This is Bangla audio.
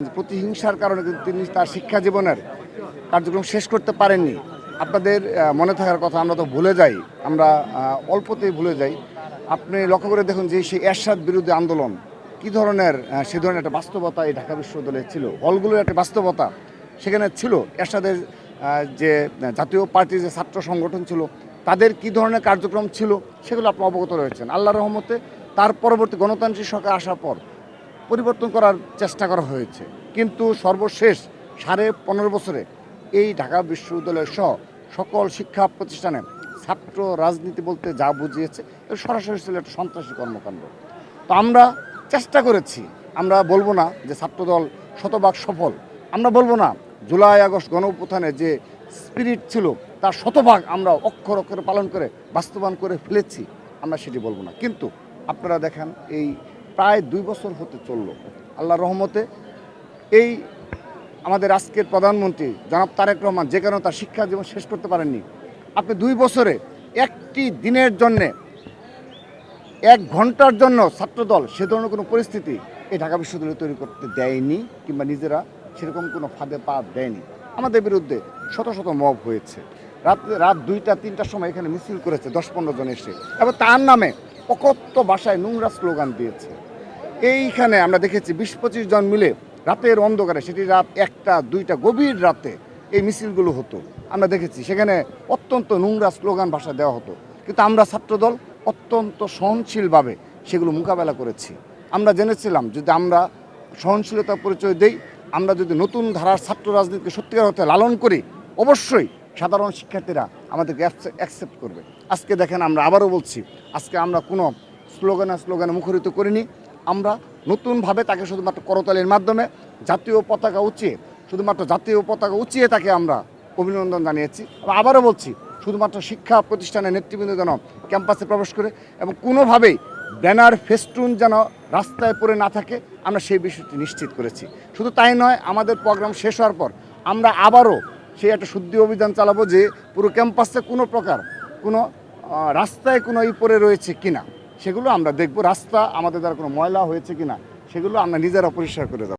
প্রতিহিংসার কারণে কিন্তু তিনি তার শিক্ষা জীবনের কার্যক্রম শেষ করতে পারেননি। আপনাদের মনে থাকার কথা, আমরা তো ভুলে যাই, আমরা অল্পতেই ভুলে যাই। আপনি লক্ষ্য করে দেখুন যে সেই এরশাদ বিরোধী আন্দোলন কী ধরনের সে ধরনের একটা বাস্তবতা এই ঢাকা বিশ্ববিদ্যালয়ে ছিল, হলগুলোর একটা বাস্তবতা সেখানে ছিল। এরশাদের যে জাতীয় পার্টির যে ছাত্র সংগঠন ছিল তাদের কী ধরনের কার্যক্রম ছিল সেগুলো আপনি অবগত রয়েছেন। আল্লাহর রহমতে তার পরবর্তী গণতান্ত্রিক সরকার আসার পর পরিবর্তন করার চেষ্টা করা হয়েছে, কিন্তু সর্বশেষ 15.5 বছরে এই ঢাকা বিশ্ববিদ্যালয় সহ সকল শিক্ষা প্রতিষ্ঠানে ছাত্র রাজনীতি বলতে যা বুঝিয়েছে এটা সরাসরি ছিল একটা সন্ত্রাসী কর্মকাণ্ড। তো আমরা চেষ্টা করেছি, আমরা বলবো না যে ছাত্রদল শতভাগ সফল, আমরা বলবো না জুলাই আগস্ট গণঅভ্যুত্থানে যে স্পিরিট ছিল তার শতভাগ আমরা অক্ষর অক্ষরে পালন করে বাস্তবায়ন করে ফেলেছি, আমরা সেটি বলবো না। কিন্তু আপনারা দেখেন এই প্রায় 2 বছর হতে চলল, আল্লাহর রহমতে এই আমাদের আজকের প্রধানমন্ত্রী জনাব তারেক রহমান যে কারণে তার শিক্ষা জীবন শেষ করতে পারেননি, আপনি 2 বছরে একটি দিনের জন্যে 1 ঘন্টার জন্য ছাত্রদল সে ধরনের কোনো পরিস্থিতি এই ঢাকা বিশ্ববিদ্যালয় তৈরি করতে দেয়নি, কিংবা নিজেরা সেরকম কোনো ফাঁদে পা দেয়নি। আমাদের বিরুদ্ধে শত শত মব হয়েছে, রাত 2টা-3টার সময় এখানে মিছিল করেছে 10-15 জন এসে, এবং তার নামে অকথ্য ভাষায় নোংরা স্লোগান দিয়েছে। এইখানে আমরা দেখেছি 20-25 জন মিলে রাতের অন্ধকারে, সেটি রাত 1টা-2টা গভীর রাতে এই মিছিলগুলো হতো, আমরা দেখেছি সেখানে অত্যন্ত নোংরা স্লোগান ভাষা দেওয়া হতো। কিন্তু আমরা ছাত্রদল অত্যন্ত সহনশীলভাবে সেগুলো মোকাবেলা করেছি। আমরা জেনেছিলাম যদি আমরা সহনশীলতার পরিচয় দেই, আমরা যদি নতুন ধারার ছাত্র রাজনীতিকে সত্যিকার অর্থে লালন করি, অবশ্যই সাধারণ শিক্ষার্থীরা আমাদেরকে অ্যাকসেপ্ট করবে। আজকে দেখেন, আমরা আবারও বলছি, আজকে আমরা কোনো স্লোগানে মুখরিত করিনি। আমরা নতুনভাবে তাকে শুধুমাত্র করতালির মাধ্যমে জাতীয় পতাকা উঁচিয়ে তাকে আমরা অভিনন্দন জানিয়েছি। আবারও বলছি, শুধুমাত্র শিক্ষা প্রতিষ্ঠানের নেতৃবৃন্দ যেন ক্যাম্পাসে প্রবেশ করে এবং কোনোভাবেই ব্যানার ফেস্টুন যেন রাস্তায় পড়ে না থাকে, আমরা সেই বিষয়টি নিশ্চিত করেছি। শুধু তাই নয়, আমাদের প্রোগ্রাম শেষ হওয়ার পর আমরা আবারও সেই একটা শুদ্ধি অভিযান চালাবো যে পুরো ক্যাম্পাসে কোনো প্রকার কোনো রাস্তায় কোনো পড়ে রয়েছে কিনা সেগুলো আমরা দেখব, রাস্তা আমাদের দ্বারা কোনো ময়লা হয়েছে কিনা সেগুলো আমরা নিজেরা পরিষ্কার করে দেব।